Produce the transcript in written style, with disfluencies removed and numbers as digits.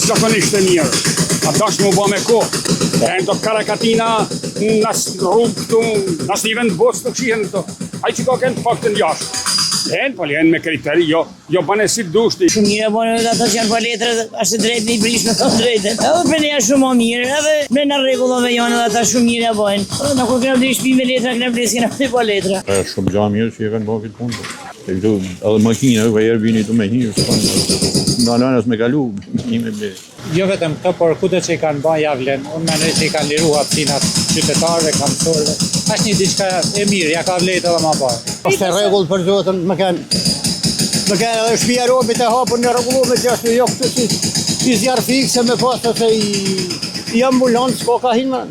jashtëzakonisht e mirë. A dash më bë me kohë. E në të karakatina, në rrugë këtu, në një vend bosë të qihen këtu. Ai që ka kënë faktën jashtë. Po jenë me kriteri, jo bane si dushti. Shumë mirë bane dhe ata që janë pa letra, ashtë drejt një prish në të drejtën. Edhe për neja shumë mirë, edhe me në regullove janë dhe ata shumë mirë e bojnë. Në kur këna vdri shpi me letra, këna vdri s'kena vdri pa letra. Shumë gja mirë që e kanë bërë këtë punë. Edhe makinë, vajerë vini të me hirë, në anës me kalu, një me ble. Jo vetëm këto, por kudo që i kanë bën javlen, unë mendoj që i kanë liru hapësinat qytetarëve, kamësorëve. Është një diçka e mirë, ja ka vlerë edhe më parë. Është rregull për zotën, më kanë edhe shtëpia robit e hapur në rregulluar që është jo këtu si zjarr fikse me pas se i ambulancë ko ka hinë.